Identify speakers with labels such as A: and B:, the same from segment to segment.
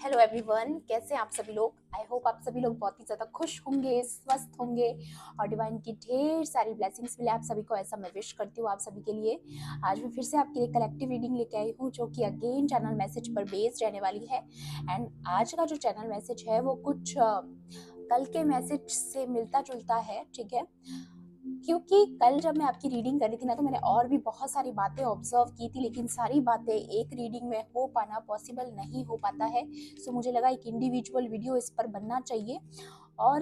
A: Hello everyone, कैसे हैं आप सभी लोग। आई होप आप सभी लोग बहुत ही ज़्यादा खुश होंगे, स्वस्थ होंगे और डिवाइन की ढेर सारी ब्लेसिंग्स मिले आप सभी को, ऐसा मैं विश करती हूँ आप सभी के लिए। आज मैं फिर से आपके लिए कलेक्टिव रीडिंग लेके आई हूँ जो कि अगेन चैनल मैसेज पर बेस्ड रहने वाली है। एंड आज का जो चैनल मैसेज है वो कुछ कल के मैसेज से मिलता जुलता है, ठीक है। क्योंकि कल जब मैं आपकी रीडिंग कर रही थी ना, तो मैंने और भी बहुत सारी बातें ऑब्जर्व की थी, लेकिन सारी बातें एक रीडिंग में हो पाना पॉसिबल नहीं हो पाता है। सो मुझे लगा एक इंडिविजुअल वीडियो इस पर बनना चाहिए। और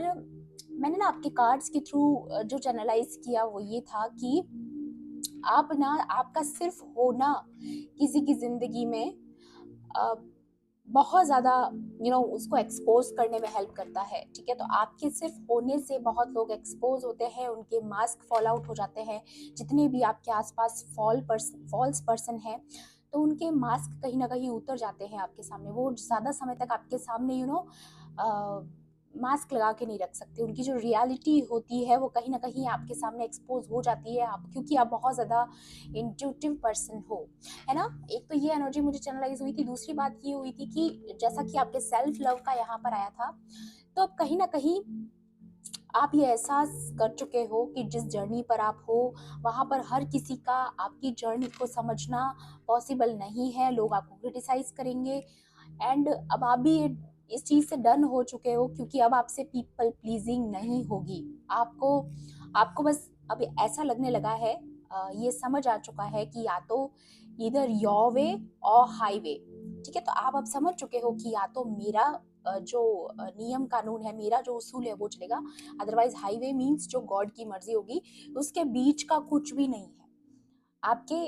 A: मैंने ना आपके कार्ड्स के थ्रू जो चैनलाइज किया वो ये था कि आप ना, आपका सिर्फ होना किसी की जिंदगी में बहुत ज़्यादा उसको एक्सपोज करने में हेल्प करता है, ठीक है। तो आपके सिर्फ होने से बहुत लोग एक्सपोज होते हैं, उनके मास्क फॉल आउट हो जाते हैं। जितने भी आपके आसपास फॉल्स पर्सन हैं, तो उनके मास्क कहीं ना कहीं उतर जाते हैं आपके सामने। वो ज़्यादा समय तक आपके सामने मास्क लगा के नहीं रख सकते। उनकी जो रियलिटी होती है वो कहीं ना कहीं आपके सामने एक्सपोज हो जाती है, आप क्योंकि आप बहुत ज़्यादा इंट्यूटिव पर्सन हो, है ना। एक तो ये एनर्जी मुझे चैनलाइज हुई थी। दूसरी बात ये हुई थी कि जैसा कि आपके सेल्फ लव का यहाँ पर आया था, तो अब कहीं ना कहीं आप ये एहसास कर चुके हो कि जिस जर्नी पर आप हो वहाँ पर हर किसी का आपकी जर्नी को समझना पॉसिबल नहीं है। लोग आपको क्रिटिसाइज करेंगे एंड अब आप भी इस चीज़ से डन हो चुके हो, क्योंकि अब आपसे पीपल प्लीजिंग नहीं होगी। आपको आपको बस अब ऐसा लगने लगा है, ये समझ आ चुका है कि या तो इधर योर वे और हाईवे, ठीक है। तो आप अब समझ चुके हो कि या तो मेरा जो नियम कानून है, मेरा जो उसूल है वो चलेगा, अदरवाइज हाईवे मीन्स जो गॉड की मर्जी होगी। उसके बीच का कुछ भी नहीं है। आपके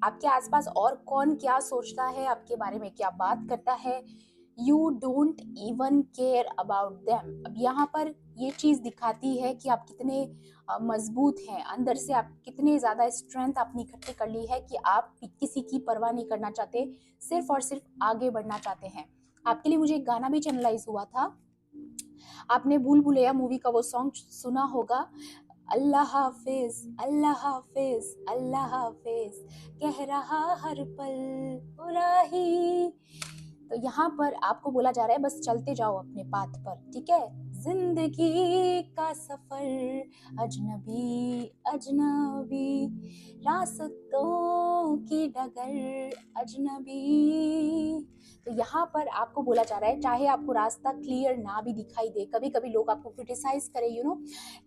A: आपके आसपास और कौन क्या सोचता है, आपके बारे में क्या बात करता है, you don't even care about them. अब यहाँ पर ये चीज दिखाती है कि आप कितने मजबूत हैं अंदर से, आप कितने ज्यादा स्ट्रेंथ आपने इकट्ठी कर ली है कि आप किसी की परवाह नहीं करना चाहते, सिर्फ और सिर्फ आगे बढ़ना चाहते हैं। आपके लिए मुझे एक गाना भी चैनलाइज हुआ था। आपने भूल भुलैया मूवी का वो सॉन्ग सुना होगा, अल्लाह हाफिज अल्लाह हाफिज अल्लाह हाफिज, कह रहा हर पल बुरा ही। तो यहाँ पर आपको बोला जा रहा है बस चलते जाओ अपने पाथ पर, ठीक है। जिंदगी का सफर अजनबी अजनबी, रास्तों की डगर अजनबी। तो यहाँ पर आपको बोला जा रहा है चाहे आपको रास्ता क्लियर ना भी दिखाई दे, कभी कभी लोग आपको क्रिटिसाइज करें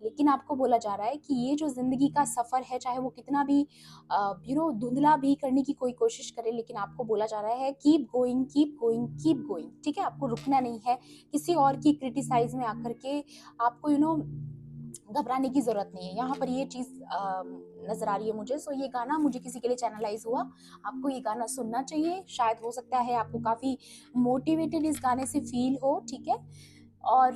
A: लेकिन आपको बोला जा रहा है कि ये जो जिंदगी का सफर है, चाहे वो कितना भी धुंधला भी करने की कोई कोशिश करे, लेकिन आपको बोला जा रहा है keep going keep going keep going, ठीक है। आपको रुकना नहीं है किसी और की क्रिटिसाइज में आकर के। आपको घबराने की जरूरत नहीं है। यहाँ पर ये चीज नजर आ रही है मुझे। सो ये गाना मुझे किसी के लिए चैनलाइज हुआ, आपको ये गाना सुनना चाहिए। शायद हो सकता है आपको काफी मोटिवेटेड इस गाने से फील हो, ठीक है। और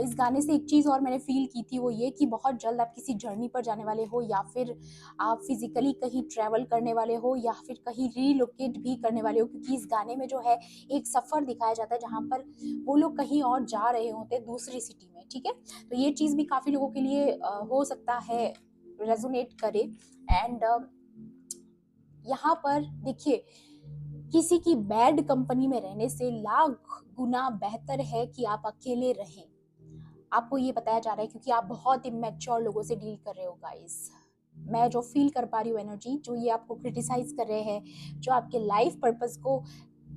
A: इस गाने से एक चीज़ और मैंने फील की थी, वो ये कि बहुत जल्द आप किसी जर्नी पर जाने वाले हो, या फिर आप फिजिकली कहीं ट्रैवल करने वाले हो, या फिर कहीं रीलोकेट भी करने वाले हो। क्योंकि इस गाने में जो है एक सफ़र दिखाया जाता है जहाँ पर वो लोग कहीं और जा रहे होते हैं, दूसरी सिटी में, ठीक है। तो ये चीज़ भी काफ़ी लोगों के लिए हो सकता है रेजोनेट करे। एंड यहाँ पर देखिए, किसी की बैड कंपनी में रहने से लाख गुना बेहतर है कि आप अकेले रहें। आपको ये बताया जा रहा है क्योंकि आप बहुत इमेच्योर लोगों से डील कर रहे हो गाइस। मैं जो फील कर पा रही हूँ एनर्जी, जो ये आपको क्रिटिसाइज कर रहे हैं, जो आपके लाइफ पर्पस को,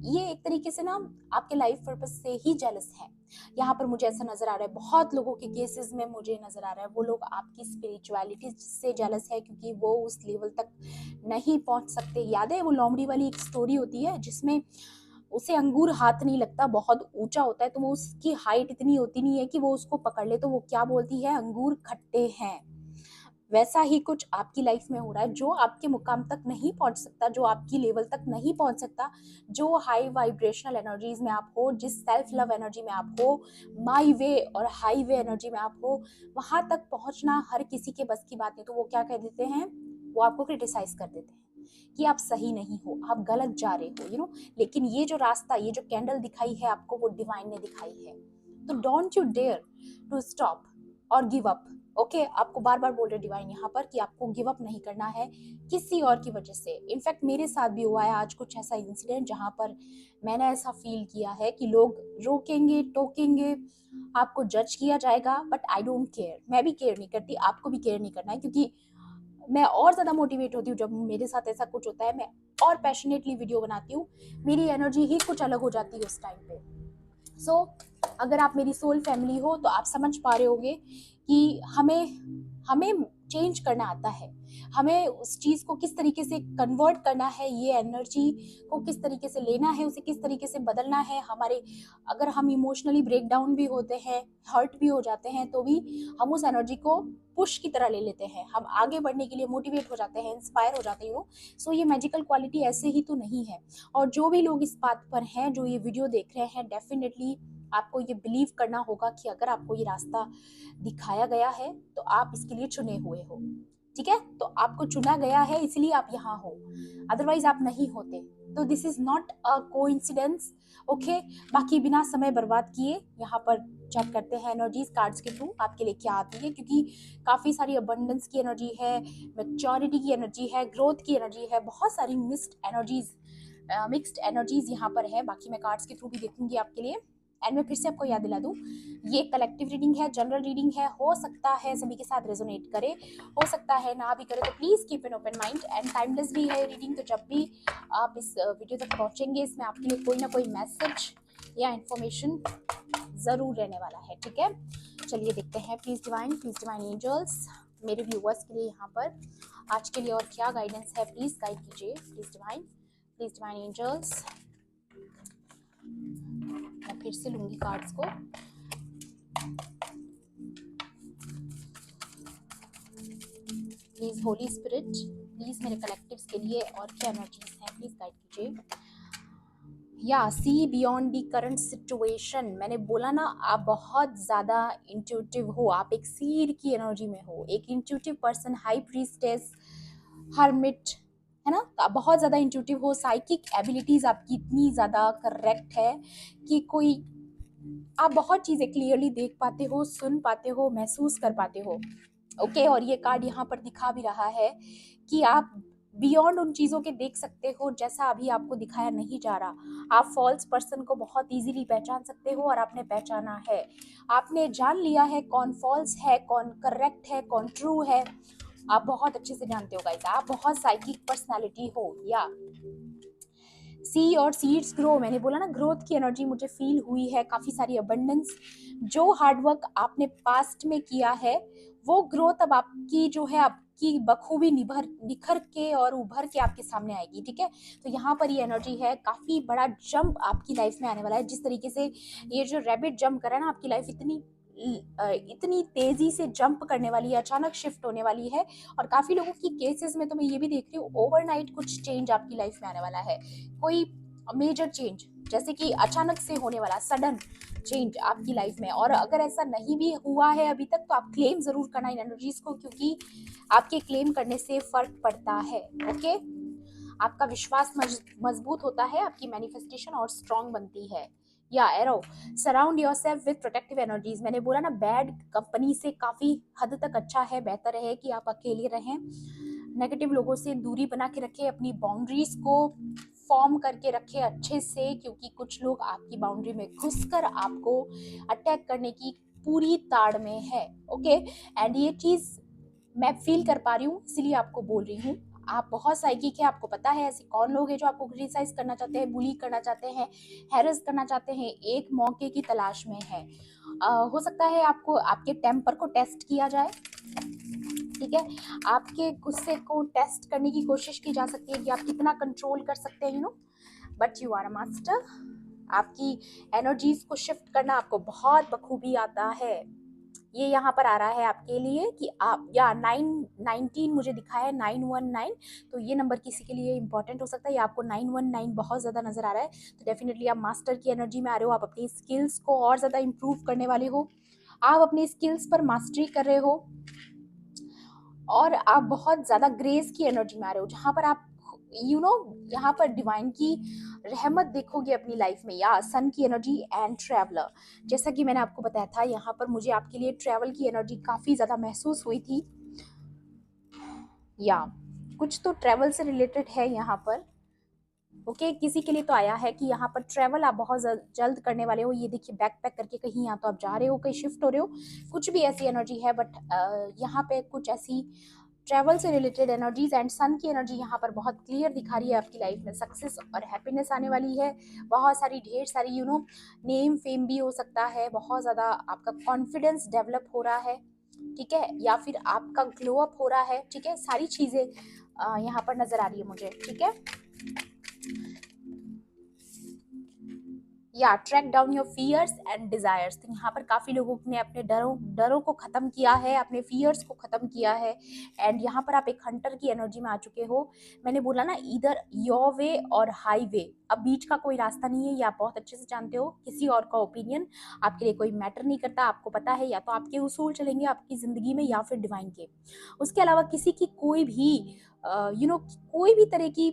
A: ये एक तरीके से ना आपके लाइफ पर्पस से ही जेलस है। यहाँ पर मुझे ऐसा नजर आ रहा है, बहुत लोगों के केसेस में मुझे नजर आ रहा है वो लोग आपकी स्पिरिचुअलिटी से जेलस है, क्योंकि वो उस लेवल तक नहीं पहुंच सकते। याद है वो लोमड़ी वाली एक स्टोरी होती है जिसमें उसे अंगूर हाथ नहीं लगता, बहुत ऊंचा होता है, तो वो उसकी हाइट इतनी होती नहीं है कि वो उसको पकड़ ले, तो वो क्या बोलती है, अंगूर खट्टे हैं। वैसा ही कुछ आपकी लाइफ में हो रहा है। जो आपके मुकाम तक नहीं पहुंच सकता, जो आपकी लेवल तक नहीं पहुंच सकता, जो हाई वाइब्रेशनल एनर्जीज में आप हो, जिस सेल्फ लव एनर्जी में आप हो, माई वे और हाई वे एनर्जी में आप हो, वहां तक पहुंचना हर किसी के बस की बात नहीं। तो वो क्या कह देते हैं, वो आपको क्रिटिसाइज कर देते हैं कि आप सही नहीं हो, आप गलत जा रहे हो, लेकिन ये जो रास्ता, ये जो कैंडल दिखाई है आपको, वो डिवाइन ने दिखाई है। तो don't you dare to stop और गिव अप, ओके आपको बार बार बोल रहे डिवाइन यहाँ पर कि आपको गिव अप नहीं करना है किसी और की वजह से। इनफैक्ट मेरे साथ भी हुआ है आज कुछ ऐसा इंसिडेंट जहाँ पर मैंने ऐसा फील किया है कि लोग रोकेंगे टोकेंगे, आपको जज किया जाएगा, बट आई डोंट केयर। मैं भी केयर नहीं करती, आपको भी केयर नहीं करना है, क्योंकि मैं और ज़्यादा मोटिवेट होती हूँ जब मेरे साथ ऐसा कुछ होता है। मैं और पैशनेटली वीडियो बनाती हूँ, मेरी एनर्जी ही कुछ अलग हो जाती है उस टाइम पे। सो अगर आप मेरी सोल फैमिली हो तो आप समझ पा रहे होगे कि हमें चेंज करना आता है, हमें उस चीज़ को किस तरीके से कन्वर्ट करना है, ये एनर्जी को किस तरीके से लेना है, उसे किस तरीके से बदलना है। हमारे अगर हम इमोशनली ब्रेक डाउन भी होते हैं, हर्ट भी हो जाते हैं, तो भी हम उस एनर्जी को पुश की तरह ले लेते हैं, हम आगे बढ़ने के लिए मोटिवेट हो जाते हैं, इंस्पायर हो जाते हैं। सो ये मैजिकल क्वालिटी ऐसे ही तो नहीं है। और जो भी लोग इस बात पर हैं, जो ये वीडियो देख रहे हैं, डेफिनेटली आपको ये बिलीव करना होगा कि अगर आपको ये रास्ता दिखाया गया है तो आप इसके लिए चुने हुए हो। ठीक है, तो आपको चुना गया है इसलिए आप यहाँ हो, अदरवाइज आप नहीं होते। तो this is not a coincidence. Okay, बाकी बिना समय बर्बाद किए यहाँ पर चेक करते हैं एनर्जीज कार्ड्स के थ्रू आपके लिए क्या आती है, क्योंकि काफ़ी सारी अबंडेंस की एनर्जी है, मैच्योरिटी की एनर्जी है, ग्रोथ की एनर्जी है, बहुत सारी मिक्स्ड एनर्जीज यहाँ पर है। बाकी मैं कार्ड्स के थ्रू भी देखूंगी आपके लिए। एंड मैं फिर से आपको याद दिला दूं, ये कलेक्टिव रीडिंग है, जनरल रीडिंग है, हो सकता है सभी के साथ रेजोनेट करे, हो सकता है ना भी करे, तो please keep an open mind. And timeless भी है रीडिंग, तो जब भी आप इस वीडियो तक पहुंचेंगे इसमें आपके लिए कोई ना कोई मैसेज या इन्फॉर्मेशन ज़रूर रहने वाला है। ठीक है, चलिए देखते हैं। प्लीज़ डिवाइन एंजल्स मेरे व्यूअर्स के लिए यहाँ पर आज के लिए और क्या गाइडेंस है, प्लीज़ गाइड कीजिए। Please divine angels. मैं फिर से लूंगी कार्ड्स को। प्लीज होली स्पिरिट, प्लीज मेरे कलेक्टिव्स के लिए और क्या एनर्जीज हैं, प्लीज गाइड कीजिए। या see beyond the current situation. मैंने बोला ना, आप बहुत ज़्यादा इंट्यूटिव हो, आप एक सीड की एनर्जी में हो, एक intuitive person, high priestess, hermit, है ना। तो आप बहुत ज़्यादा इंट्यूटिव हो, साइकिक एबिलिटीज़ आपकी इतनी ज़्यादा करेक्ट है कि कोई आप बहुत चीज़ें क्लियरली देख पाते हो, सुन पाते हो, महसूस कर पाते हो। ओके, और ये कार्ड यहाँ पर दिखा भी रहा है कि आप बियॉन्ड उन चीज़ों के देख सकते हो जैसा अभी आपको दिखाया नहीं जा रहा। आप फॉल्स पर्सन को बहुत इजीली पहचान सकते हो और आपने पहचाना है, आपने जान लिया है कौन फॉल्स है, कौन करेक्ट है, कौन ट्रू है। आप बहुत अच्छे से जानते हो गाइस, आप बहुत साइकिक पर्सनालिटी हो। या सी और सीड्स ग्रो, मैंने बोला ना, ग्रोथ की एनर्जी मुझे फील हुई है, काफ़ी सारी अबंडेंस। जो हार्डवर्क आपने पास्ट में किया है वो ग्रोथ अब आपकी जो है, आपकी बखूबी निखर के और उभर के आपके सामने आएगी। ठीक है, तो यहाँ पर ये एनर्जी है, काफ़ी बड़ा जंप आपकी लाइफ में आने वाला है। जिस तरीके से ये जो रैबिट जंप करा ना, आपकी लाइफ इतनी तेजी से जंप करने वाली है, अचानक शिफ्ट होने वाली है। और काफ़ी लोगों की केसेस में तो मैं ये भी देख रही हूँ, ओवरनाइट कुछ चेंज आपकी लाइफ में आने वाला है, कोई मेजर चेंज, जैसे कि अचानक से होने वाला सडन चेंज आपकी लाइफ में। और अगर ऐसा नहीं भी हुआ है अभी तक, तो आप क्लेम जरूर करना इन एनर्जीज को, क्योंकि आपके क्लेम करने से फर्क पड़ता है। ओके, आपका विश्वास मजबूत होता है, आपकी मैनिफेस्टेशन और स्ट्रांग बनती है। या arrow, surround yourself with protective energies. मैंने बोला ना, बैड कंपनी से काफी हद तक अच्छा है, बेहतर है कि आप अकेले रहें, नेगेटिव लोगों से दूरी बना के रखें, अपनी बाउंड्रीज को फॉर्म करके रखें अच्छे से, क्योंकि कुछ लोग आपकी बाउंड्री में घुसकर आपको अटैक करने की पूरी ताड़ में है। ओके, एंड ये चीज मैं फील कर पा रही हूँ, इसलिए आपको बोल रही हूँ। आप बहुत साइकिक है, आपको पता है ऐसे कौन लोग हैं जो आपको क्रिटिसाइज करना चाहते हैं, बुली करना चाहते हैं, हैरेस करना चाहते हैं, एक मौके की तलाश में है। हो सकता है आपको आपके टेम्पर को टेस्ट किया जाए। ठीक है, आपके गुस्से को टेस्ट करने की कोशिश की जा सकती है कि आप कितना कंट्रोल कर सकते हैं, but you are a master. आपकी एनर्जीज को शिफ्ट करना आपको बहुत बखूबी आता है। ये यहाँ पर आ रहा है आपके लिए कि आप, या 919 मुझे दिखा है, 919, तो ये नंबर किसी के लिए इंपॉर्टेंट हो सकता है, या आपको 919 बहुत ज़्यादा नजर आ रहा है, तो डेफिनेटली आप मास्टर की एनर्जी में आ रहे हो, आप अपनी स्किल्स को और ज़्यादा इंप्रूव करने वाले हो, आप अपनी स्किल्स पर मास्टरी कर रहे हो, और आप बहुत ज़्यादा ग्रेस की एनर्जी में आ रहे हो, जहाँ पर आप यहाँ पर डिवाइन की रहमत देखोगे अपनी लाइफ में। या सन की एनर्जी एंड ट्रैवलर, जैसा कि मैंने आपको बताया था, यहाँ पर मुझे आपके लिए ट्रैवल की एनर्जी काफ़ी ज़्यादा महसूस हुई थी। या कुछ तो ट्रैवल से रिलेटेड है यहाँ पर। ओके, किसी के लिए तो आया है कि यहाँ पर ट्रैवल आप बहुत जल्द करने वाले हो। ये देखिए, बैक पैक करके कहीं या तो आप जा रहे हो, कहीं शिफ्ट हो रहे हो, कुछ भी ऐसी एनर्जी है। बट यहाँ पे कुछ ऐसी ट्रैवल से रिलेटेड एनर्जीज एंड सन की एनर्जी यहाँ पर बहुत क्लियर दिखा रही है। आपकी लाइफ में सक्सेस और हैप्पीनेस आने वाली है। बहुत सारी, ढेर सारी नेम फेम भी हो सकता है। बहुत ज़्यादा आपका कॉन्फिडेंस डेवलप हो रहा है, ठीक है, या फिर आपका ग्लो अप हो रहा है, ठीक है। सारी चीज़ें यहाँ पर नज़र आ रही है मुझे, ठीक है। या track down your fears and desires, तो यहाँ पर काफी लोगों ने अपने डरों को खत्म किया है, अपने फियर्स को खत्म किया है। एंड यहाँ पर आप एक हंटर की एनर्जी में आ चुके हो। मैंने बोला ना, इधर योर वे और हाईवे, अब बीच का कोई रास्ता नहीं है। ये आप बहुत अच्छे से जानते हो। किसी और का ओपिनियन आपके लिए कोई मैटर नहीं करता। आपको पता है या तो आपके उसूल चलेंगे आपकी जिंदगी में, या फिर डिवाइन के। उसके अलावा किसी की कोई भी कोई भी तरह की,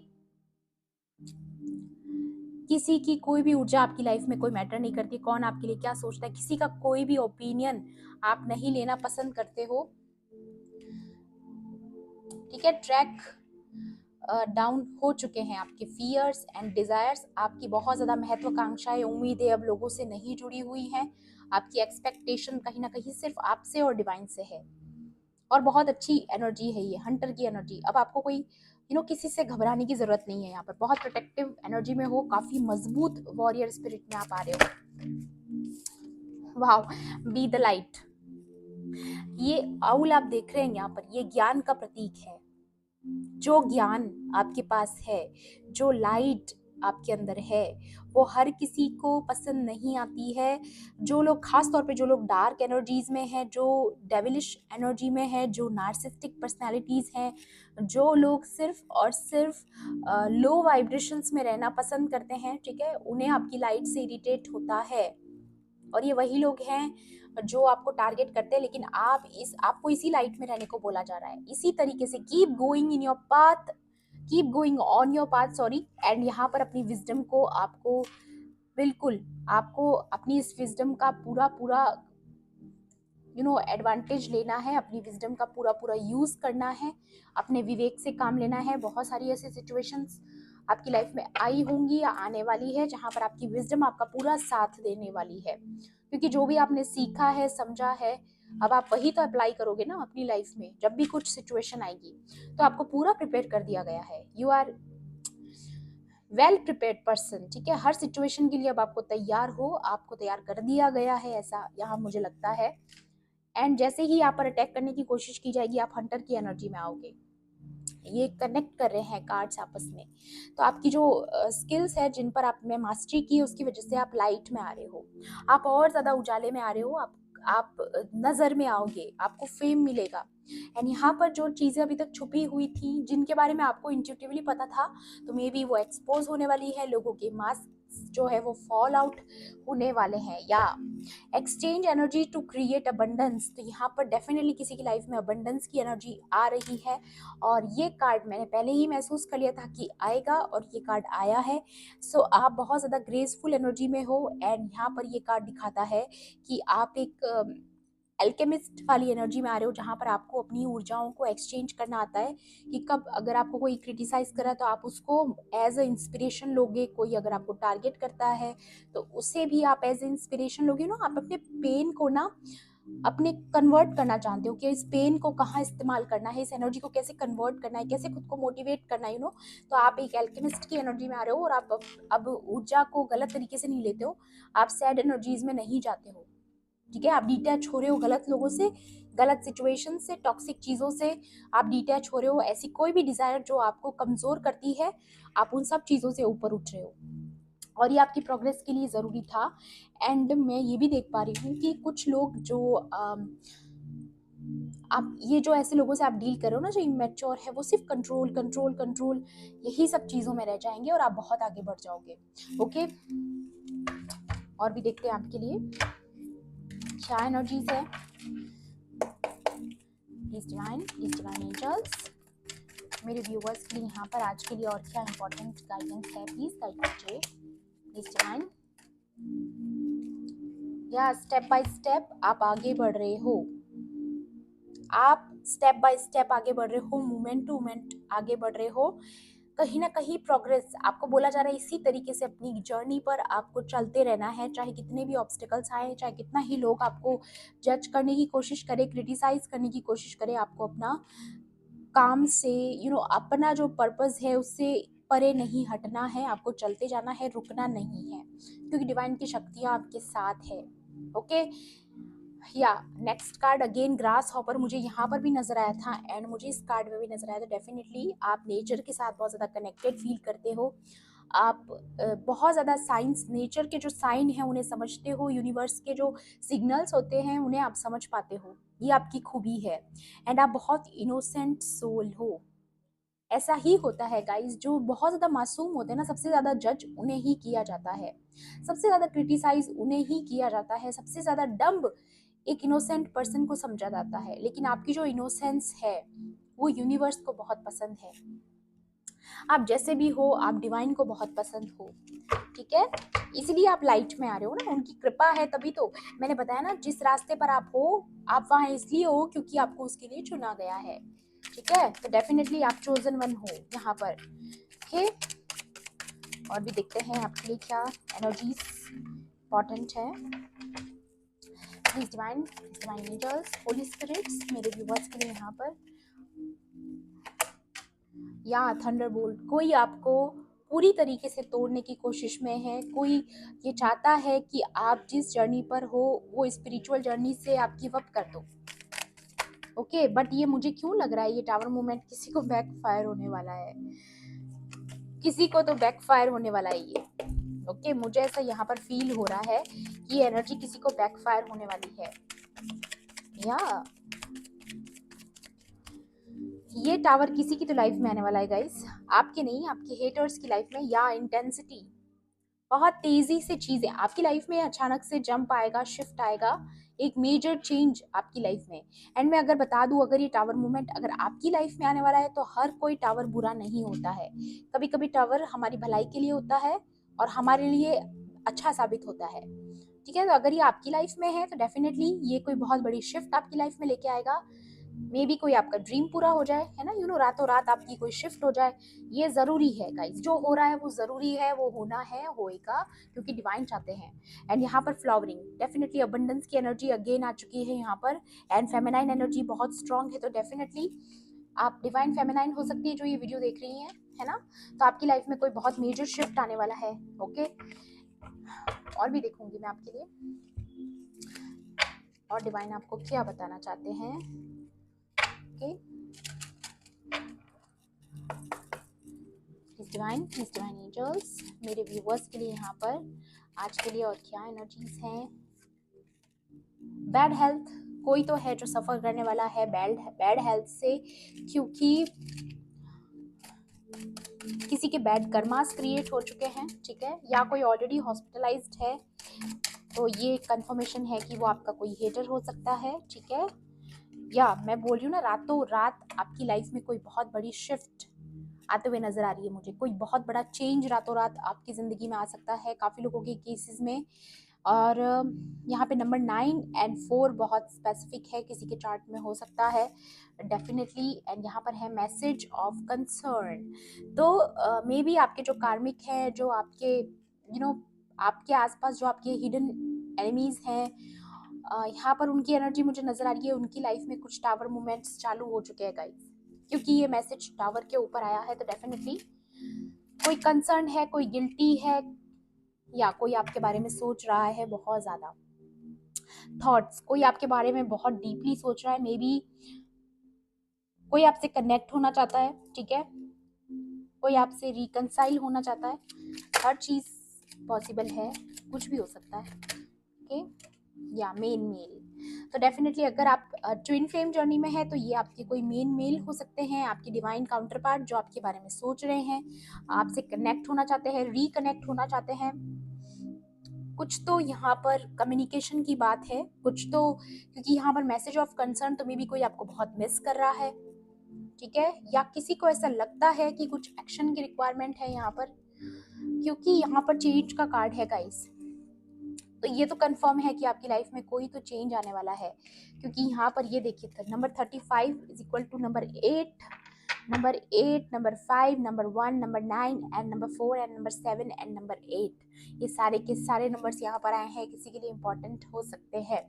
A: किसी की कोई भी ऊर्जा आपकी लाइफ में कोई मैटर नहीं करती। कौन आपके लिए क्या सोचता है, किसी का कोई भी ओपिनियन आप नहीं लेना पसंद करते हो, ठीक है। ट्रैक डाउन हो चुके हैं आपके फियर्स एंड डिजायर्स। आपकी बहुत ज्यादा महत्वाकांक्षाएं, उम्मीदें अब लोगों से नहीं जुड़ी हुई हैं। आपकी एक्सपेक्टेशन कहीं ना कहीं सिर्फ आपसे और डिवाइन से है। और बहुत अच्छी एनर्जी है ये हंटर की एनर्जी। अब आपको कोई किसी से घबराने की जरूरत नहीं है। यहाँ पर बहुत प्रोटेक्टिव एनर्जी में हो, काफी मजबूत वॉरियर स्पिरिट में आप आ रहे हो। Wow, be the light. ये आउल आप देख रहे हैं यहाँ पर, ये ज्ञान का प्रतीक है। जो ज्ञान आपके पास है, जो लाइट आपके अंदर है, वो हर किसी को पसंद नहीं आती है। जो लोग, खास तौर पे जो लोग डार्क एनर्जीज में हैं, जो डेविलिश एनर्जी में है, जो नार्सिस्टिक पर्सनालिटीज हैं, जो लोग सिर्फ और सिर्फ लो वाइब्रेशंस में रहना पसंद करते हैं, ठीक है, उन्हें आपकी लाइट से इरिटेट होता है। और ये वही लोग हैं जो आपको टारगेट करते हैं। लेकिन आपको इसी लाइट में रहने को बोला जा रहा है। इसी तरीके से keep going in your path, keep going on your path, sorry. And यहाँ पर अपनी विजडम को आपको, बिल्कुल आपको अपनी इस विजडम का पूरा पूरा एडवांटेज लेना है। अपनी विजडम का पूरा पूरा यूज करना है। अपने विवेक से काम लेना है। बहुत सारी ऐसी सिचुएशंस आपकी लाइफ में आई होंगी या आने वाली है, जहां पर आपकी विजडम आपका पूरा साथ देने वाली है। क्योंकि जो भी आपने सीखा है, समझा है, अब आप वही तो अप्लाई करोगे ना अपनी लाइफ में। जब भी कुछ सिचुएशन आएगी तो आपको पूरा प्रिपेयर कर दिया गया है। You are well prepared person, ठीक है। हर सिचुएशन के लिए अब आपको तैयार हो, आपको तैयार कर दिया गया है, ऐसा यहाँ मुझे लगता है। एंड जैसे ही यहाँ पर अटैक करने की कोशिश की जाएगी, आप हंटर की एनर्जी में आओगे। ये कनेक्ट कर रहे हैं कार्ड्स आपस में। तो आपकी जो स्किल्स है, जिन पर आपने मास्टरी की, उसकी वजह से आप लाइट में आ रहे हो। आप और ज्यादा उजाले में आ रहे हो। आप नजर में आओगे, आपको फेम मिलेगा। एंड यहाँ पर जो चीजें अभी तक छुपी हुई थी, जिनके बारे में आपको इंट्यूटिवली पता था, तो मे बी वो एक्सपोज होने वाली है। लोगों के मास्क जो है वो फॉल आउट होने वाले हैं। या exchange energy to create abundance, तो यहाँ पर डेफिनेटली किसी की लाइफ में अबंडेंस की एनर्जी आ रही है। और ये कार्ड मैंने पहले ही महसूस कर लिया था कि आएगा, और ये कार्ड आया है। सो आप बहुत ज़्यादा ग्रेसफुल एनर्जी में हो। एंड यहाँ पर ये कार्ड दिखाता है कि आप एक एल्केमिस्ट वाली एनर्जी में आ रहे हो, जहाँ पर आपको अपनी ऊर्जाओं को एक्सचेंज करना आता है। कि कब अगर आपको कोई क्रिटिसाइज करा तो आप उसको एज अ इंस्पिरेशन लोगे। कोई अगर आपको टारगेट करता है तो उसे भी आप एज ए इंस्पिरेशन लोगे। आप अपने पेन को अपने कन्वर्ट करना जानते हो कि इस पेन को कहाँ इस्तेमाल करना है, इस एनर्जी को कैसे कन्वर्ट करना है, कैसे खुद को मोटिवेट करना है। तो आप एक एल्केमिस्ट की एनर्जी में आ रहे हो। और आप अब ऊर्जा को गलत तरीके से नहीं लेते हो। आप सैड एनर्जीज में नहीं जाते हो, ठीक है। आप डिटैच हो रहे हो गलत लोगों से, गलत सिचुएशन से, टॉक्सिक चीजों से आप डिटैच हो रहे हो। ऐसी कोई भी डिजायर जो आपको कमजोर करती है, आप उन सब चीजों से ऊपर उठ रहे हो। और ये आपकी प्रोग्रेस के लिए ज़रूरी था। एंड मैं ये भी देख पा रही हूँ कि कुछ लोग जो आप ये जो ऐसे लोगों से आप डील कर रहे हो ना, जो इमेच्योर है, वो सिर्फ कंट्रोल कंट्रोल कंट्रोल यही सब चीज़ों में रह जाएंगे और आप बहुत आगे बढ़ जाओगे। ओके, और भी देखते हैं आपके लिए क्या एनर्जीज है। प्लीज डिवाइन एंजल्स, मेरे व्यूवर्स के लिए यहाँ पर आज के लिए और क्या इंपॉर्टेंट गाइडेंस है, प्लीज गाइड कीजिए, प्लीज डिवाइन। या स्टेप बाय स्टेप आप आगे बढ़ रहे हो, आप स्टेप बाय स्टेप आगे बढ़ रहे हो, मोमेंट टू मोमेंट आगे बढ़ रहे हो, कहीं ना कहीं प्रोग्रेस आपको बोला जा रहा है। इसी तरीके से अपनी जर्नी पर आपको चलते रहना है, चाहे कितने भी ऑब्स्टिकल्स आए, चाहे कितना ही लोग आपको जज करने की कोशिश करे, क्रिटिसाइज करने की कोशिश करे, आपको अपना काम से अपना जो पर्पस है उससे परे नहीं हटना है, आपको चलते जाना है, रुकना नहीं है, क्योंकि डिवाइन की शक्तियाँ आपके साथ है। ओके, या next card again grass hopper मुझे यहाँ पर भी नजर आया था एंड मुझे इस कार्ड में भी नजर आया। तो डेफिनेटली आप नेचर के साथ बहुत ज़्यादा कनेक्टेड फील करते हो, आप बहुत ज़्यादा साइंस, नेचर के जो साइन हैं उन्हें समझते हो, यूनिवर्स के जो सिग्नल्स होते हैं उन्हें आप समझ पाते हो, ये आपकी खूबी है। एंड आप बहुत इनोसेंट सोल हो, ऐसा ही होता है गाइस, जो बहुत ज़्यादा मासूम होते हैं ना, सबसे ज़्यादा जज उन्हें ही किया जाता है, सबसे ज़्यादा क्रिटिसाइज उन्हें ही किया जाता है, सबसे ज़्यादा डम्ब एक इनोसेंट पर्सन को समझा जाता है। लेकिन आपकी जो इनोसेंस है वो यूनिवर्स को बहुत पसंद है, आप जैसे भी हो आप डिवाइन को बहुत पसंद हो, ठीक है, इसलिए आप लाइट में आ रहे हो ना, उनकी कृपा है तभी तो। मैंने बताया ना, जिस रास्ते पर आप हो आप वहाँ इसलिए हो क्योंकि आपको उसके लिए चुना गया है, ठीक है। तो डेफिनेटली आप चोजन वन हो यहाँ पर। ओके, और भी देखते हैं आपके लिए क्या एनर्जीज इंपॉर्टेंट है। Please divine, divine angels, holy spirits, मेरे व्यूवर्स के लिए यहाँ पर। या थंडरबोल्ट, कोई आपको पूरी तरीके से तोड़ने की कोशिश में है, कोई ये चाहता है कि आप जिस जर्नी पर हो वो स्पिरिचुअल जर्नी से आप गिव अप कर दो। ओके, बट ये मुझे क्यों लग रहा है ये टावर मूवमेंट किसी को बैकफायर होने वाला है, किसी को तो बैकफायर होने वाला है ये। ओके, मुझे ऐसा यहाँ पर फील हो रहा है कि ये एनर्जी किसी को बैकफायर होने वाली है। या ये टावर किसी की तो लाइफ में आने वाला है गाइस, आपके नहीं, आपके हेटर्स की लाइफ में। या इंटेंसिटी, बहुत तेजी से चीजें आपकी लाइफ में अचानक से जंप आएगा, शिफ्ट आएगा, एक मेजर चेंज आपकी लाइफ में। एंड मैं अगर बता दूं, अगर ये टावर मूवमेंट अगर आपकी लाइफ में आने वाला है तो हर कोई टावर बुरा नहीं होता है, कभी कभी टावर हमारी भलाई के लिए होता है और हमारे लिए अच्छा साबित होता है, ठीक है। तो अगर ये आपकी लाइफ में है तो डेफिनेटली ये कोई बहुत बड़ी शिफ्ट आपकी लाइफ में लेके आएगा, मे बी कोई आपका ड्रीम पूरा हो जाए, है ना, रातों रात आपकी कोई शिफ्ट हो जाए, ये जरूरी है गाइस, जो हो रहा है वो जरूरी है, वो होना है, होएगा, क्योंकि डिवाइन चाहते हैं। एंड यहाँ पर फ्लावरिंग, डेफिनेटली अबंडेंस की एनर्जी अगेन आ चुकी है यहाँ पर, एंड फेमिनाइन एनर्जी बहुत स्ट्रांग है। तो डेफिनेटली आप डिवाइन फेमिनाइन हो सकती है जो ये वीडियो देख रही हैं, है ना। तो आपकी लाइफ में कोई बहुत मेजर शिफ्ट आने वाला है। ओके, और भी देखूंगी मैं आपके लिए, और डिवाइन आपको क्या बताना चाहते हैं। ओके, डिवाइन एंजल्स, मेरे व्यूवर्स के लिए यहाँ पर आज के लिए और क्या एनर्जीज हैं। बैड हेल्थ, कोई तो है जो सफर करने वाला है बैड हेल्थ से, क्योंकि किसी के बैड कर्मास क्रिएट हो चुके हैं, ठीक है, या कोई ऑलरेडी हॉस्पिटलाइज्ड है, तो ये कंफर्मेशन है कि वो आपका कोई हेटर हो सकता है, ठीक है। या मैं बोल रही हूँ ना, रातों रात आपकी लाइफ में कोई बहुत बड़ी शिफ्ट आते हुए नजर आ रही है मुझे, कोई बहुत बड़ा चेंज रातों रात आपकी जिंदगी में आ सकता है काफी लोगों के केसेस में। और यहाँ पे नंबर 9 एंड 4 बहुत स्पेसिफिक है, किसी के चार्ट में हो सकता है डेफिनेटली। एंड यहाँ पर है मैसेज ऑफ कंसर्न, तो मे बी आपके जो कार्मिक हैं, जो आपके आपके आसपास जो आपके हिडन एनिमीज हैं, यहाँ पर उनकी एनर्जी मुझे नजर आ रही है, उनकी लाइफ में कुछ टावर मूवमेंट्स चालू हो चुके हैं गाइस, क्योंकि ये मैसेज टावर के ऊपर आया है। तो डेफिनेटली कोई कंसर्न है, कोई गिल्टी है, या कोई आपके बारे में सोच रहा है बहुत ज्यादा थॉट्स, कोई आपके बारे में बहुत डीपली सोच रहा है, मे बी कोई आपसे कनेक्ट होना चाहता है, ठीक है, कोई आपसे रिकनसाइल होना चाहता है, हर चीज पॉसिबल है, कुछ भी हो सकता है। ओके, या मेन मेल, तो डेफिनेटली अगर आप ट्विन फ्लेम जर्नी में है तो ये आपके कोई मेन मेल हो सकते हैं, आपके डिवाइन काउंटर पार्ट जो आपके बारे में सोच रहे हैं, आपसे कनेक्ट होना चाहते हैं, रिकनेक्ट होना चाहते हैं। कुछ तो यहाँ पर कम्युनिकेशन की बात है, कुछ तो, क्योंकि यहाँ पर मैसेज ऑफ कंसर्न, तो मे बी कोई आपको बहुत मिस कर रहा है, ठीक है, या किसी को ऐसा लगता है कि कुछ एक्शन की रिक्वायरमेंट है यहाँ पर, क्योंकि यहाँ पर चेंज का कार्ड है गाइस। तो ये तो कंफर्म है कि आपकी लाइफ में कोई तो चेंज आने वाला है, क्योंकि यहाँ पर ये देखिए number 35 is equal to number 8, number 5, number 1, number 9 and number 4 and number 7 and number 8। ये सारे के सारे नंबर्स यहाँ पर आए हैं, किसी के लिए इंपॉर्टेंट हो सकते हैं।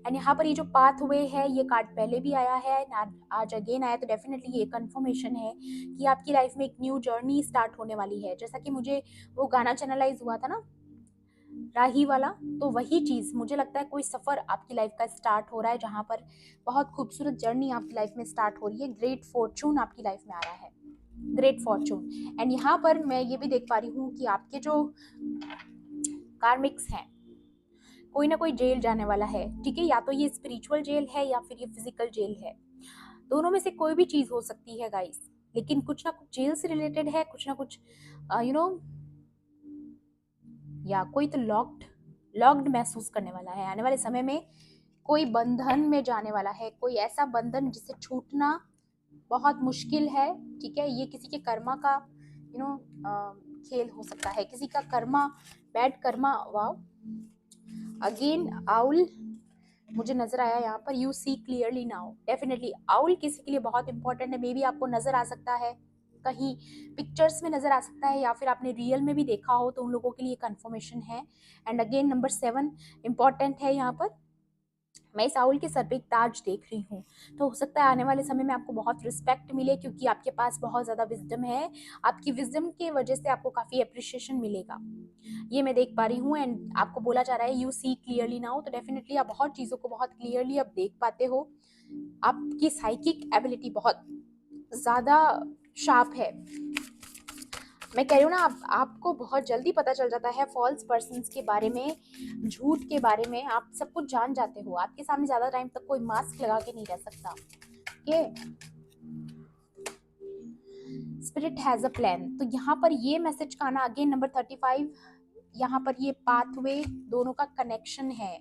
A: एंड यहाँ पर ये जो पाथ वे है, ये कार्ड पहले भी आया है, आज अगेन आया, तो डेफिनेटली ये कंफर्मेशन है कि आपकी लाइफ में एक न्यू जर्नी स्टार्ट होने वाली है। जैसा कि मुझे वो गाना चैनलाइज हुआ था ना, राही वाला, तो वही चीज मुझे लगता है कोई सफर आपकी लाइफ का स्टार्ट हो रहा है, जहां पर बहुत खूबसूरत जर्नी आपकी लाइफ में स्टार्ट हो रही है। ग्रेट फॉर्चून आपकी लाइफ में आ रहा है, ग्रेट फॉर्चून। एंड यहाँ पर मैं ये भी देख पा रही हूँ कि आपके जो कार्मिक्स हैं, कोई ना कोई जेल जाने वाला है, ठीक है, या तो ये स्पिरिचुअल जेल है या फिर ये फिजिकल जेल है, दोनों में से कोई भी चीज हो सकती है गाइस, लेकिन कुछ ना कुछ जेल से रिलेटेड है, कुछ ना कुछ यू नो या कोई तो लॉक्ड महसूस करने वाला है आने वाले समय में। कोई बंधन में जाने वाला है, कोई ऐसा बंधन जिससे छूटना बहुत मुश्किल है, ठीक है। ये किसी के कर्मा का खेल हो सकता है, किसी का Karma, bad Karma. Wow, again owl मुझे नजर आया यहाँ पर, you see clearly now. Definitely owl किसी के लिए बहुत इंपॉर्टेंट है, मे बी आपको नजर आ सकता है, कहीं पिक्चर्स में नजर आ सकता है, या फिर आपने रियल में भी देखा हो, तो उन लोगों के लिए कंफर्मेशन है। एंड अगेन नंबर 7 इंपॉर्टेंट है यहाँ पर। मैं इस आउल के सर पे एक ताज देख रही हूँ, तो हो सकता है आने वाले समय में आपको बहुत रिस्पेक्ट मिले, क्योंकि आपके पास बहुत ज़्यादा विजडम है। आपकी विजडम की वजह से आपको काफ़ी अप्रिशिएशन मिलेगा, ये मैं देख पा रही हूँ। एंड आपको बोला जा रहा है यू सी क्लियरली नाउ, तो डेफिनेटली आप बहुत चीज़ों को बहुत क्लियरली अब देख पाते हो। आपकी साइकिक एबिलिटी बहुत ज़्यादा शार्प है। मैं कह रही हूँ ना, आपको बहुत जल्दी पता चल जाता है फॉल्स पर्सन्स के बारे में, झूठ के बारे में, आप सब कुछ जान जाते हो। आपके सामने ज्यादा टाइम तक कोई मास्क लगा के नहीं रह सकता। ये स्पिरिट हैज अ प्लान, तो यहाँ पर ये मैसेज का आना, अगेन नंबर 35, यहाँ पर ये पाथवे दोनों का कनेक्शन है,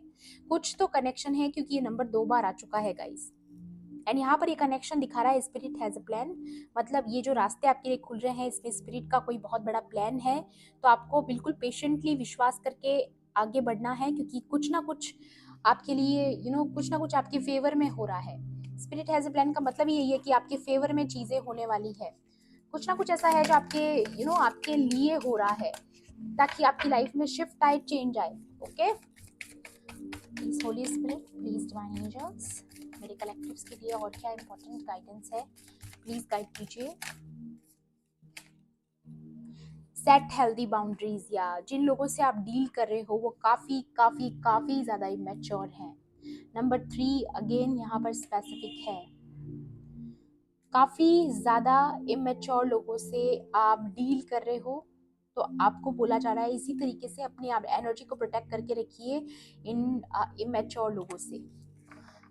A: कुछ तो कनेक्शन है, क्योंकि ये नंबर 2 बार आ चुका है गाइस। एंड यहाँ पर ये कनेक्शन दिखा रहा है स्पिरिट हैज अ प्लान, मतलब ये जो रास्ते आपके लिए खुल रहे हैं, इसमें स्पिरिट का कोई बहुत बड़ा प्लान है। तो आपको बिल्कुल पेशेंटली विश्वास करके आगे बढ़ना है, क्योंकि कुछ ना कुछ आपके लिए कुछ ना कुछ आपके फेवर में हो रहा है। स्पिरिट हैज अ प्लान का मतलब यही है कि आपके फेवर में चीजें होने वाली है, कुछ ना कुछ ऐसा है जो आपके आपके लिए हो रहा है, ताकि आपकी लाइफ में शिफ्ट आए, चेंज आए। Okay, please holy spirit, please divine angels, मेरे कलेक्टिव्स के लिए और क्या इंपॉर्टेंट गाइडेंस है, प्लीज गाइड कीजिए। सेट हेल्दी बाउंड्रीज, या जिन लोगों से आप डील कर रहे हो वो काफी काफी काफी ज्यादा इमेच्योर हैं। नंबर 3 अगेन यहाँ पर स्पेसिफिक है, काफी ज्यादा इमेच्योर लोगों से आप डील कर रहे हो, तो आपको बोला जा रहा है इसी तरीके से अपनी आप एनर्जी को प्रोटेक्ट करके रखिए इन इमेच्योर लोगों से,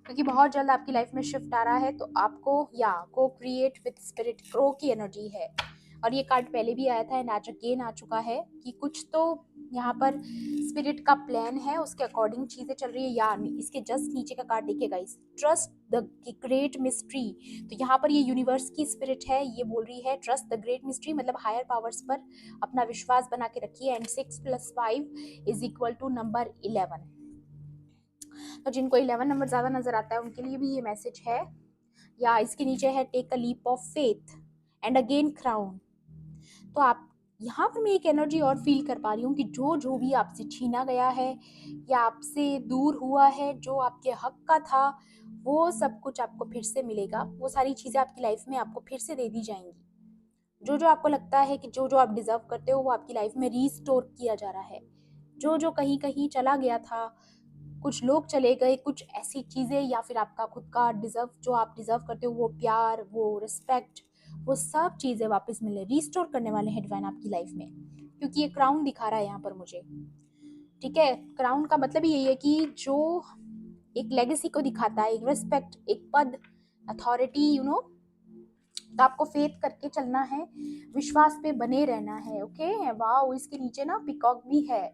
A: क्योंकि बहुत जल्द आपकी लाइफ में शिफ्ट आ रहा है। तो आपको या को क्रिएट विद स्पिरिट क्रो की एनर्जी है, और ये कार्ड पहले भी आया था एंड आज अगेन आ चुका है कि कुछ तो यहाँ पर स्पिरिट का प्लान है, उसके अकॉर्डिंग चीजें चल रही है। या इसके जस्ट नीचे का कार्ड देखिएगा, इस ट्रस्ट द ग्रेट मिस्ट्री, तो यहाँ पर ये यूनिवर्स की स्पिरिट है, ये बोल रही है ट्रस्ट द ग्रेट मिस्ट्री, मतलब हायर पावर्स पर अपना विश्वास बना के रखिए। And 6 + 5 is equal to number 11, तो जिनको 11 नंबर ज्यादा नजर आता है उनके लिए भी ये मैसेज है। या इसके नीचे है take a leap of faith and again crown, तो आप यहाँ पर मैं एक एनर्जी और फील कर पा रही हूँ कि जो जो भी आपसे छीना गया है या आपसे दूर हुआ है, जो आपके हक का था, वो सब कुछ आपको फिर से मिलेगा। वो सारी चीजें आपकी लाइफ में आपको फिर से दे दी जाएंगी। जो जो आपको लगता है कि जो जो आप डिजर्व करते हो, वो आपकी लाइफ में रीस्टोर किया जा रहा है। जो जो कहीं कहीं चला गया था, कुछ लोग चले गए, कुछ ऐसी चीजें, या फिर आपका खुद का डिजर्व, जो आप डिजर्व करते हो, वो प्यार, वो रिस्पेक्ट, वो सब चीजें वापस मिले, रिस्टोर करने वाले हैं डिवाइन आपकी लाइफ में, क्योंकि ये क्राउन दिखा रहा है यहाँ पर मुझे। ठीक है, क्राउन का मतलब यही है कि जो एक लेगेसी को दिखाता है, एक रिस्पेक्ट, एक पद, अथॉरिटी, तो आपको फेथ करके चलना है, विश्वास पे बने रहना है। ओके, वाओ, इसके नीचे ना पिकॉक भी है।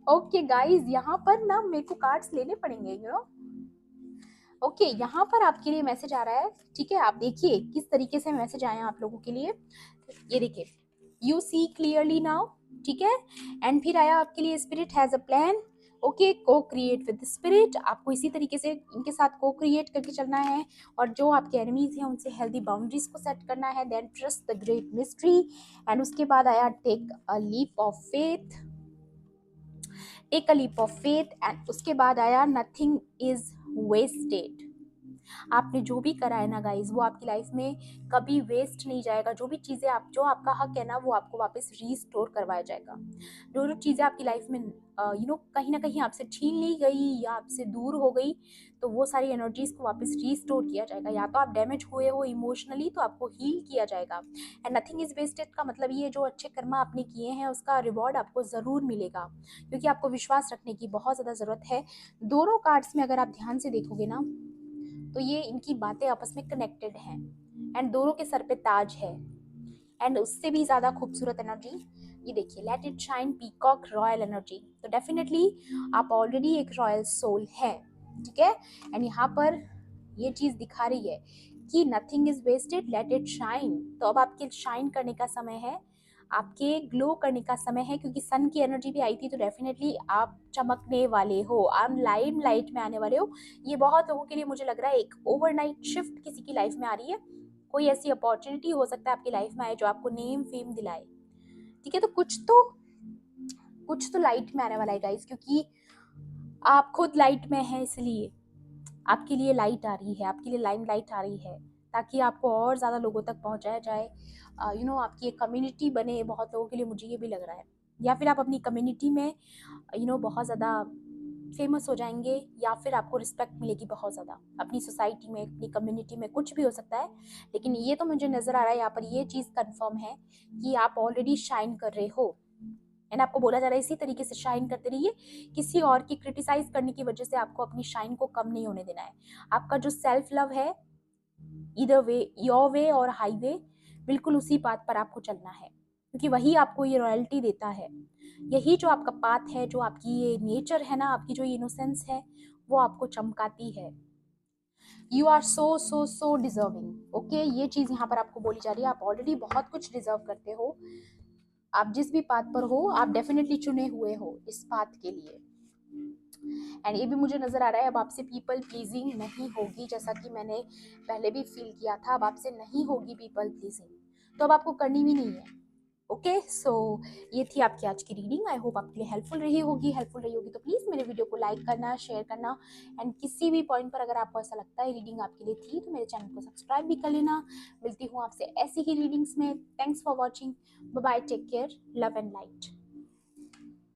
A: ओके गाइज, यहाँ पर ना मेरे को कार्ड्स लेने पड़ेंगे, ओके, यहाँ पर आपके लिए मैसेज आ रहा है, ठीक है। आप देखिए किस तरीके से मैसेज आए हैं आप लोगों के लिए। ये देखिए, यू सी क्लियरली नाउ, ठीक है। एंड फिर आया आपके लिए spirit has a plan. Okay, को क्रिएट विद स्पिरिट, आपको इसी तरीके से इनके साथ को क्रिएट करके चलना है। और जो आपके एनिमीज हैं उनसे हेल्दी बाउंड्रीज को सेट करना है। Then trust the great mystery. And उसके बाद आया take a leap of faith, take a leap of faith. And उसके बाद आया नथिंग इज वेस्टेड। आपने जो भी करा है ना गाइज, वो आपकी लाइफ में कभी वेस्ट नहीं जाएगा। जो भी चीज़ें आप, जो आपका हक है ना, वो आपको वापस रीस्टोर करवाया जाएगा। जो जो चीज़ें आपकी लाइफ में कहीं ना कहीं आपसे छीन ली गई या आपसे दूर हो गई, तो वो सारी एनर्जीज को वापस रीस्टोर किया जाएगा। या तो आप डैमेज हुए हो इमोशनली, तो आपको हील किया जाएगा। एंड नथिंग इज वेस्टेड का मतलब ये, जो अच्छे कर्म आपने किए हैं उसका रिवॉर्ड आपको ज़रूर मिलेगा, क्योंकि आपको विश्वास रखने की बहुत ज़्यादा ज़रूरत है। दोनों कार्ड्स में अगर आप ध्यान से देखोगे ना, तो ये इनकी बातें आपस में कनेक्टेड हैं। एंड दोनों के सर पे ताज है। एंड उससे भी ज़्यादा खूबसूरत एनर्जी, ये देखिए, late it shine peacock royal energy. तो डेफिनेटली आप ऑलरेडी एक रॉयल सोल है, ठीक है। एंड यहाँ पर ये चीज़ दिखा रही है कि nothing is wasted, let it shine. तो अब आपके शाइन करने का समय है, आपके ग्लो करने का समय है, क्योंकि सन की एनर्जी भी आई थी। तो डेफिनेटली आप चमकने वाले हो, आप लाइम लाइट में आने वाले हो। ये बहुत लोगों के लिए मुझे लग रहा है एक ओवरनाइट शिफ्ट किसी की लाइफ में आ रही है। कोई ऐसी अपॉर्चुनिटी हो सकता है आपकी लाइफ में आए जो आपको नेम फेम दिलाए, ठीक है। तो कुछ तो लाइट में आने वाला है गाइस, क्योंकि आप खुद लाइट में हैं, इसलिए आपके लिए लाइट आ रही है, आपके लिए लाइम लाइट आ रही है, ताकि आपको और ज़्यादा लोगों तक पहुंचाया जाए। आपकी एक कम्युनिटी बने बहुत लोगों के लिए, मुझे ये भी लग रहा है। या फिर आप अपनी कम्युनिटी में बहुत ज़्यादा फेमस हो जाएंगे, या फिर आपको रिस्पेक्ट मिलेगी बहुत ज़्यादा अपनी सोसाइटी में, अपनी कम्युनिटी में, कुछ भी हो सकता है। लेकिन ये तो मुझे नज़र आ रहा है यहाँ पर, ये चीज़ कंफर्म है कि आप ऑलरेडी शाइन कर रहे हो। एंड आपको बोला जा रहा है इसी तरीके से शाइन करते रहिए। किसी और की क्रिटिसाइज करने की वजह से आपको अपनी शाइन को कम नहीं होने देना है। आपका जो सेल्फ लव है, इधर वे, योर वे और हाईवे, बिल्कुल उसी पाथ पर आपको चलना है, क्योंकि वही आपको ये रॉयल्टी देता है। यही जो आपका पाथ है, जो आपकी ये नेचर है ना, आपकी जो इनोसेंस है, वो आपको चमकाती है। You are so so so deserving. Okay, ये चीज यहाँ पर आपको बोली जा रही है, आप ऑलरेडी बहुत कुछ डिजर्व करते हो। आप जिस भी पाथ पर हो, आप डेफिनेटली चुने हुए हो इस पाथ के लिए। एंड ये भी मुझे नजर आ रहा है, अब आपसे पीपल प्लीजिंग नहीं होगी, जैसा कि मैंने पहले भी फील किया था। अब आपसे नहीं होगी पीपल प्लीजिंग, तो अब आपको करनी भी नहीं है। ओके, सो ये थी आपकी आज की रीडिंग। आई होप आपके लिए हेल्पफुल रही होगी। तो प्लीज़ मेरे वीडियो को लाइक करना, शेयर करना। एंड किसी भी पॉइंट पर अगर आपको ऐसा लगता है रीडिंग आपके लिए थी, तो मेरे चैनल को सब्सक्राइब भी कर लेना। मिलती हूँ आपसे ऐसी ही रीडिंग्स में। Thanks for watching. Bye bye, take care, love and light.